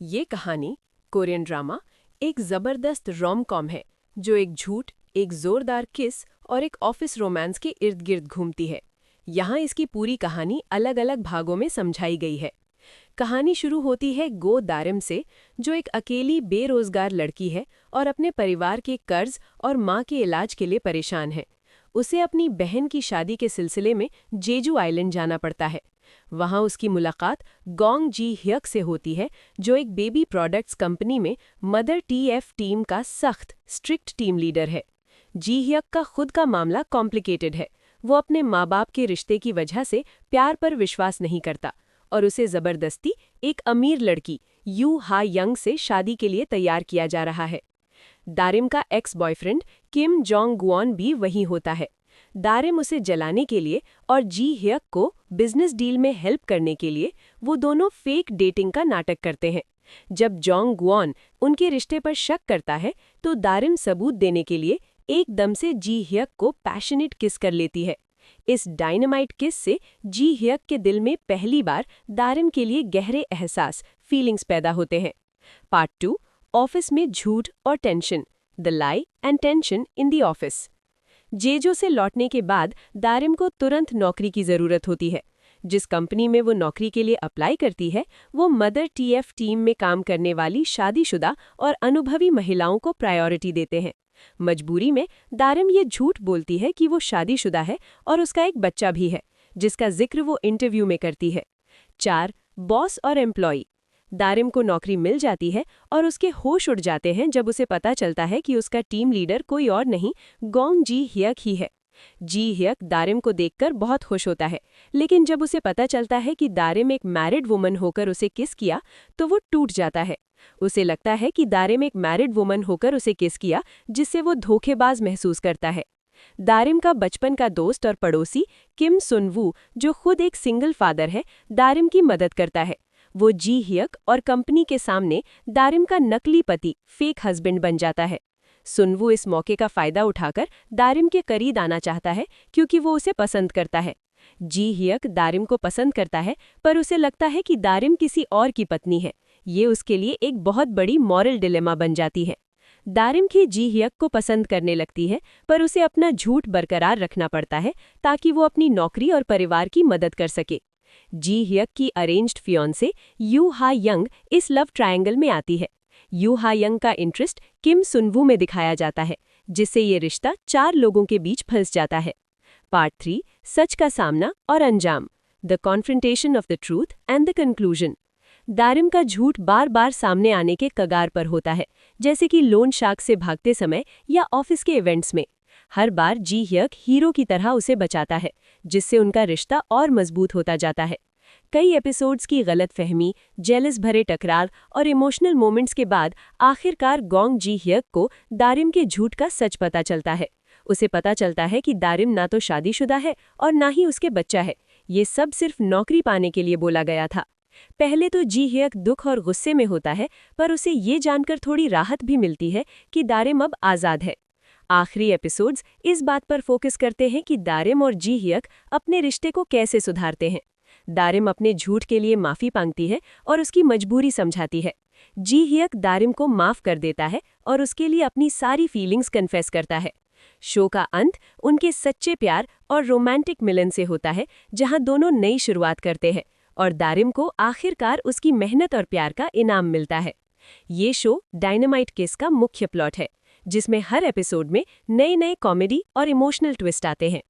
ये कहानी Korean drama एक ज़बरदस्त रोम कॉम है जो एक झूठ, एक जोरदार किस और एक ऑफिस रोमांस के इर्द गिर्द घूमती है। यहाँ इसकी पूरी कहानी अलग अलग भागों में समझाई गई है। कहानी शुरू होती है गो दारिम से, जो एक अकेली बेरोजगार लड़की है और अपने परिवार के कर्ज और माँ के इलाज के लिए परेशान है। उसे अपनी बहन की शादी के सिलसिले में जेजू आइलैंड जाना पड़ता है। वहां उसकी मुलाकात गोंग जी ह्यक से होती है, जो एक बेबी प्रोडक्ट्स कंपनी में मदर टीएफ टीम का सख्त स्ट्रिक्ट टीम लीडर है। जी ह्यक का खुद का मामला कॉम्प्लिकेटेड है। वो अपने माँ बाप के रिश्ते की वजह से प्यार पर विश्वास नहीं करता और उसे जबरदस्ती एक अमीर लड़की यू हा यंग से शादी के लिए तैयार किया जा रहा है। दारिम का एक्स बॉयफ्रेंड किम जोंग गुऑन भी वहीं होता है। दारिम उसे जलाने के लिए और जी ह्यक को बिजनेस डील में हेल्प करने के लिए वो दोनों फेक डेटिंग का नाटक करते हैं। जब जोंग गुऑन उनके रिश्ते पर शक करता है तो दारिम सबूत देने के लिए एकदम से जी ह्यक को पैशनेट किस कर लेती है। इस डायनामाइट किस से जी ह्यक के दिल में पहली बार दारिम के लिए गहरे एहसास फीलिंग्स पैदा होते हैं। पार्ट 2, ऑफिस में झूठ और tension, the lie and tension in the office. Jeju से लौटने के बाद दारिम को तुरंत नौकरी की ज़रूरत होती है। जिस कंपनी में वो नौकरी के लिए अप्लाई करती है वो मदर टीएफ टीम में काम करने वाली शादीशुदा और अनुभवी महिलाओं को प्रायोरिटी देते हैं। मजबूरी में दारिम ये झूठ बोलती है कि वो शादीशुदा है और उसका एक बच्चा भी है, जिसका जिक्र वो इंटरव्यू में करती है। 4, बॉस और एम्प्लॉई। दारिम को नौकरी मिल जाती है और उसके होश उड़ जाते हैं जब उसे पता चलता है कि उसका टीम लीडर कोई और नहीं, गोंग जी ह्यक ही है। जी ह्यक दारिम को देखकर बहुत खुश होता है, लेकिन जब उसे पता चलता है कि दारिम एक मैरिड वुमन होकर उसे किस किया तो वो टूट जाता है। उसे लगता है कि दारिम एक मैरिड वुमन होकर उसे किस किया, जिससे वो धोखेबाज महसूस करता है। दारिम का बचपन का दोस्त और पड़ोसी किम सुनवू, जो खुद एक सिंगल फादर है, दारिम की मदद करता है। वो जी ह्यक और कंपनी के सामने दारिम का नकली पति, फेक हस्बैंड बन जाता है। सुनवू इस मौके का फायदा उठाकर दारिम के करीब आना चाहता है क्योंकि वो उसे पसंद करता है। जी ह्यक दारिम को पसंद करता है, पर उसे लगता है कि दारिम किसी और की पत्नी है। ये उसके लिए एक बहुत बड़ी मॉरल डिलेमा बन जाती है। दारिम की जी ह्यक को पसंद करने लगती है, पर उसे अपना झूठ बरकरार रखना पड़ता है ताकि वो अपनी नौकरी और परिवार की मदद कर सके। जी ह्यक की अरेंज्ड फियांसे यू हा यंग इस लव ट्रायंगल में आती है। यू हा यंग का इंटरेस्ट किम सुनवू में दिखाया जाता है, जिससे ये रिश्ता 4 लोगों के बीच फंस जाता है। पार्ट 3, सच का सामना और अंजाम, the confrontation of the truth and the conclusion. दारिम का झूठ बार बार सामने आने के कगार पर होता है, जैसे कि लोन शार्क से भागते समय या ऑफिस के इवेंट्स में। हर बार जी ह्यक हीरो की तरह उसे बचाता है, जिससे उनका रिश्ता और मजबूत होता जाता है। कई एपिसोड्स की गलतफहमी, जेलस भरे टकरार और इमोशनल मोमेंट्स के बाद आखिरकार गोंग जी ह्यक को दारिम के झूठ का सच पता चलता है। उसे पता चलता है कि दारिम ना तो शादीशुदा है और ना ही उसके बच्चा है। ये सब सिर्फ नौकरी पाने के लिए बोला गया था। पहले तो जी ह्यक दुख और गुस्से में होता है, पर उसे ये जानकर थोड़ी राहत भी मिलती है कि दारिम अब आज़ाद है। आखिरी एपिसोड्स इस बात पर फोकस करते हैं कि दारिम और जी ह्यक अपने रिश्ते को कैसे सुधारते हैं। दारिम अपने झूठ के लिए माफ़ी मांगती है और उसकी मजबूरी समझाती है। जी ह्यक दारिम को माफ़ कर देता है और उसके लिए अपनी सारी फीलिंग्स कन्फेस करता है। शो का अंत उनके सच्चे प्यार और रोमांटिक मिलन से होता है, जहां दोनों नई शुरुआत करते हैं और दारिम को आखिरकार उसकी मेहनत और प्यार का इनाम मिलता है। ये शो डायनामाइट किस का मुख्य प्लॉट है, जिसमें हर एपिसोड में नए नए कॉमेडी और इमोशनल ट्विस्ट आते हैं।